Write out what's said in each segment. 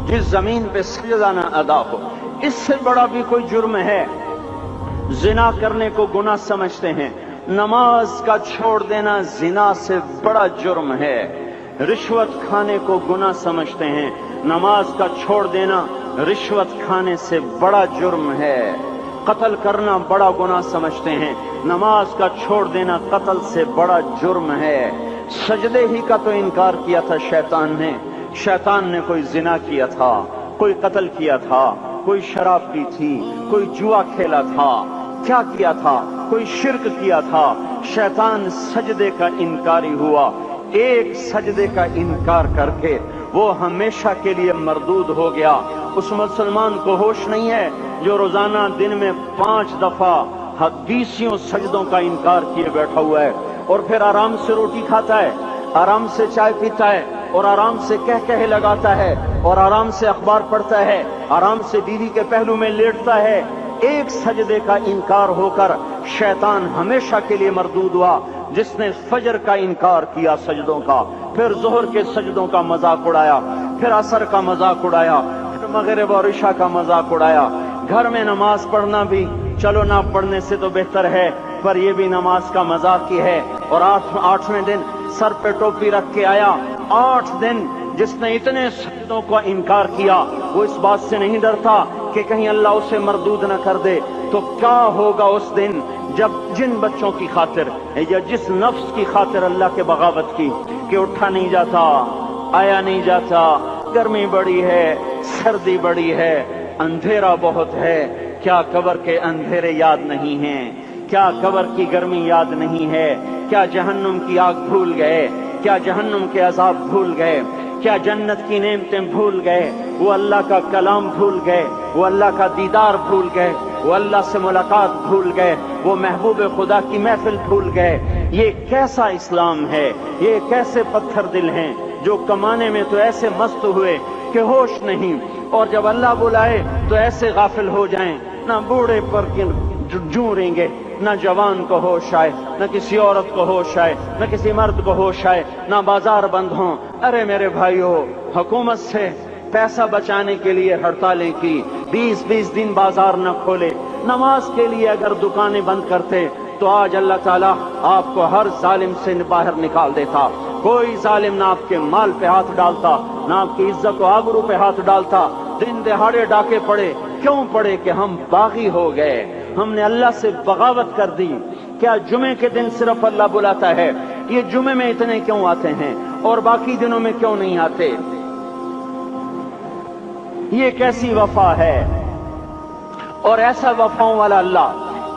जिस जमीन पे सजदा न अदा हो। इससे बड़ा भी कोई जुर्म है? जिना करने को गुनाह समझते हैं, नमाज का छोड़ देना जिना से बड़ा जुर्म है। रिश्वत खाने को गुनाह समझते हैं, नमाज का छोड़ देना रिश्वत खाने से बड़ा जुर्म है। कत्ल करना बड़ा गुनाह समझते हैं, नमाज का छोड़ देना कत्ल से बड़ा जुर्म है। सजदे ही का तो इनकार किया था शैतान ने कोई जिना किया था, कोई कत्ल किया था, कोई शराब पी थी, कोई जुआ खेला था, क्या किया था, कोई शिर्क किया था। शैतान सजदे का इनकारी हुआ। एक सजदे का इनकार करके वो हमेशा के लिए मरदूद हो गया। उस मुसलमान को होश नहीं है जो रोजाना दिन में 5 दफा 20 सजदों का इनकार किए बैठा हुआ है, और फिर आराम से रोटी खाता है, आराम से चाय पीता है, और आराम से कह लगाता है, और आराम से अखबार पढ़ता है, आराम से बीवी के पहलू में लेटता है। एक सजदे का इनकार होकर शैतान हमेशा के लिए मरदूद हुआ। जिसने फजर का इनकार किया सजदों का, फिर जोहर के सजदों का मजाक उड़ाया, फिर असर का मजाक उड़ाया, फिर मगरिब और इशा का मजाक उड़ाया। घर में नमाज पढ़ना भी चलो ना पढ़ने से तो बेहतर है, पर यह भी नमाज का मजाक ही है। और 8वें दिन सर पे टोपी रख के आया। 8 दिन जिसने इतने सजदों का इनकार किया, वो इस बात से नहीं डरता कि कहीं अल्लाह उसे मरदूद न कर दे। तो क्या होगा उस दिन जब जिन बच्चों की खातिर या जिस नफ्स की खातिर अल्लाह के बगावत की कि उठा नहीं जाता, आया नहीं जाता, गर्मी बड़ी है, सर्दी बड़ी है, अंधेरा बहुत है, क्या कब्र के अंधेरे याद नहीं हैं? क्या कब्र की गर्मी याद नहीं है? क्या जहन्नुम की आग भूल गए? क्या जहन्नुम के अजाब भूल गए? क्या जन्नत की नेमतें भूल गए? वो अल्लाह का कलाम भूल गए, वो अल्लाह का दीदार भूल गए, वो अल्लाह से मुलाकात भूल गए, वो महबूब खुदा की महफिल भूल गए। ये कैसा इस्लाम है? ये कैसे पत्थर दिल हैं जो कमाने में तो ऐसे मस्त हुए कि होश नहीं, और जब अल्लाह बुलाए तो ऐसे गाफिल हो जाएं, ना बूढ़े पर जूरेंगे, न जवान को होश आए, न किसी औरत को होश आए, न किसी मर्द को होश आए, न बाजार बंद हों। अरे मेरे भाइयों, हुकूमत से पैसा बचाने के लिए हड़तालें की, 20-20 दिन बाजार न खोले, नमाज के लिए अगर दुकानें बंद करते तो आज अल्लाह ताला आपको हर जालिम से बाहर निकाल देता। कोई जालिम ना आपके माल पे हाथ डालता, ना आपकी इज्जत और आबरू पे हाथ डालता। दिन दहाड़े डाके पड़े, क्यों पड़े? कि हम बागी हो गए, हमने अल्लाह से बगावत कर दी। क्या जुमे के दिन सिर्फ अल्लाह बुलाता है? ये जुमे में इतने क्यों आते हैं और बाकी दिनों में क्यों नहीं आते? ये कैसी वफा है? और ऐसा वफाओं वाला अल्लाह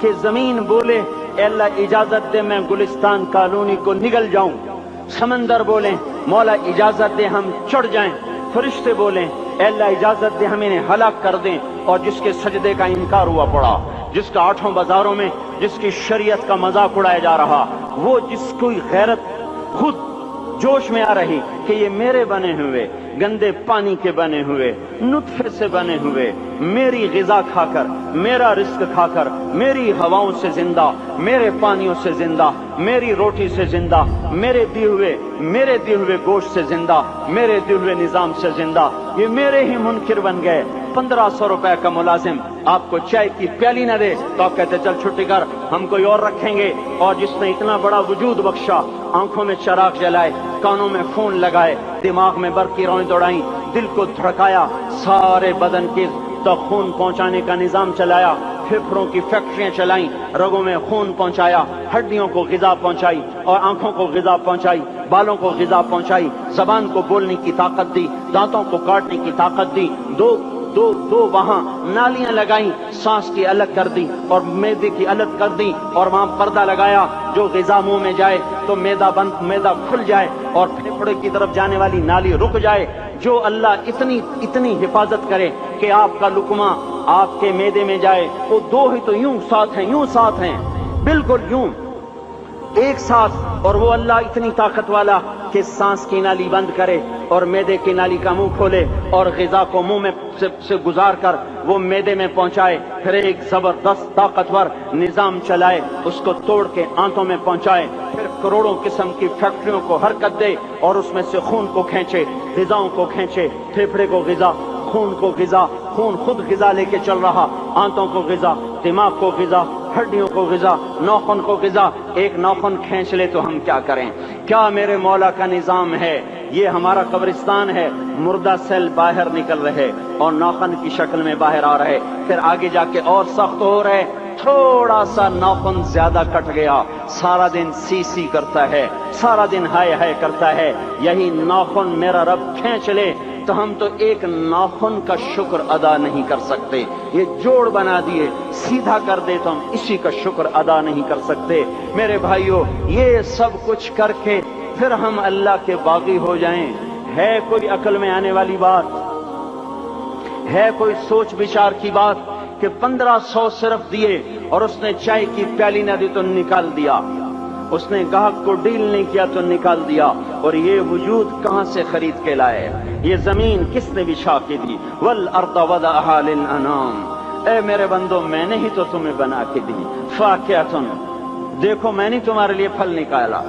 कि जमीन बोले अल्लाह इजाजत दे मैं गुलिस्तान कॉलोनी को निगल जाऊं, समंदर बोले मौला इजाजत दे हम चढ़ जाएं, फरिश्ते बोले अल्लाह इजाजत दे हम इन्हें हलाक कर दें, और जिसके सजदे का इनकार हुआ पड़ा, जिसका 8 बाजारों में जिसकी शरीयत का मजाक उड़ाया जा रहा, वो जिसको गैरत खुद जोश में आ रही कि ये मेरे बने हुए गंदे पानी के बने हुए नुत्फे से बने हुए, मेरी गिजा खाकर, मेरा रिस्क खाकर, मेरी हवाओं से जिंदा, मेरे पानियों से जिंदा, मेरी रोटी से जिंदा, मेरे दिए हुए गोश्त से जिंदा, मेरे दिए हुए निजाम से जिंदा, ये मेरे ही मुनकिर बन गए। 1500 रुपए का मुलाजिम आपको चाय की प्याली न दे तो आप कहते चल छुट्टी कर, हम कोई और रखेंगे। और जिसने इतना बड़ा वजूद बख्शा, आंखों में चराग जलाए, कानों में खून लगाए, दिमाग में बर्फ की रौएं दौड़ाई, दिल को धड़काया, सारे बदन के तो खून पहुंचाने का निजाम चलाया, फेफड़ों की फैक्ट्रियां चलाई, रगों में खून पहुंचाया, हड्डियों को गिजा पहुंचाई और आंखों को गिजा पहुंचाई, बालों को गिजा पहुंचाई, जबान को बोलने की ताकत दी, दांतों को काटने की ताकत दी, दो वहां नालियां लगाई, सांस की अलग कर दी और मैदे की अलग कर दी, और वहां पर्दा लगाया, जो गिजा मुंह में जाए तो मैदा खुल जाए और फेफड़े की तरफ जाने वाली नाली रुक जाए। जो अल्लाह इतनी हिफाजत करे कि आपका लुकमा आपके मैदे में जाए, वो दो ही तो यूं साथ हैं, बिल्कुल यूं एक साथ। और वो अल्लाह इतनी ताकत वाला कि सांस की नाली बंद करे और मैदे की नाली का मुंह खोले और गिजा को मुंह में से गुजार कर वो मैदे में पहुंचाए, फिर एक जबरदस्त ताकतवर निजाम चलाए, उसको तोड़ के आंतों में पहुंचाए, फिर करोड़ों किस्म की फैक्ट्रियों को हरकत दे और उसमें से खून को खींचे, गिजाओं को खींचे, फेफड़े को गिजा, خون کو غذا، خون خود غذا لے کے چل رہا، آنتوں کو غذا، دماغ کو غذا، ہڈیوں کو غذا، ناخن کو غذا۔ ایک ناخن کھینچ لے تو ہم کیا کریں؟ کیا میرے مولا کا نظام ہے؟ یہ ہمارا قبرستان ہے، مردہ سیل باہر نکل رہے اور ناخن کی شکل میں باہر آ رہے، پھر آگے جا کے اور سخت ہو رہے، تھوڑا سا ناخن زیادہ کٹ گیا، سارا دن سی سی کرتا ہے، سارا دن ہائے ہائے کرتا ہے۔ یہی ناخن میرا رب کھینچ لے تو ہم تو ایک ناخن کا شکر ادا نہیں کر سکتے۔ یہ جوڑ بنا دیے، سیدھا کر دے تو ہم اسی کا شکر ادا نہیں کر سکتے۔ میرے بھائیو، یہ سب کچھ کر کے پھر ہم اللہ کے باغی ہو جائیں، ہے کوئی عقل میں آنے والی بات؟ ہے کوئی سوچ بچار کی بات کہ 1500 صرف دیے اور اس نے چائے کی پیالی نہ دی تو نکال دیا، اس نے گاہک کو ڈیل نہیں کیا تو نکال دیا، اور یہ وجود کہاں سے خرید کے لائے؟ یہ زمین کس نے بچھا کے دی؟ والارض وضعها للانام، اے میرے بندو میں نے ہی تو تمہیں بنا کے دی۔ فاکہۃ، دیکھو میں نے تمہارے لیے پھل نکالا،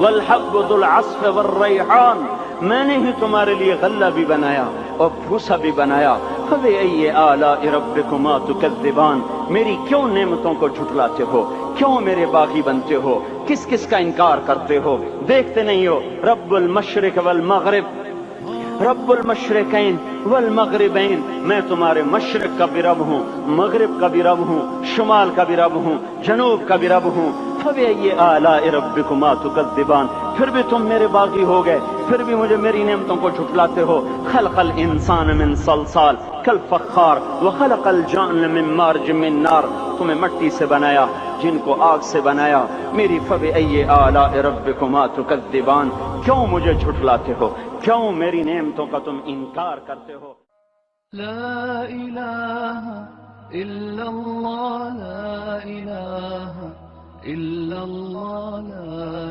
والحب ذو العصف والریحان، میں نے ہی تمہارے لیے غلہ بھی بنایا اور بھوسا بھی بنایا۔ فبأي آلاء ربكما تكذبان، میری کیوں نعمتوں کو جھٹلاتے ہو؟ کیوں میرے باغی بنتے ہو؟ کس کس کا انکار کرتے ہو؟ دیکھتے نہیں ہو رب المشرق والمغرب، رب المشرقین والمغربین، میں تمہارے مشرق کا بھی رب ہوں، مغرب کا بھی رب ہوں، شمال کا بھی رب ہوں، جنوب کا بھی رب ہوں۔ فبأي آلاء ربكما تكذبان، پھر بھی تم میرے باغی ہو گئے، پھر بھی مجھے میری نعمتوں کو جھٹلاتے ہو۔ خلق الانسان من صلصال کالفخار وخلق الجان من مارج من نار، تمہیں مٹی سے بنایا، جن کو آگ سے بنایا۔ میری فبأي آلاء ربكما تكذبان، کیوں مجھے جھٹلاتے ہو؟ کیوں میری نعمتوں کا تم انکار کرتے ہو؟ لا الہ الا اللہ، لا الہ الا اللہ، لا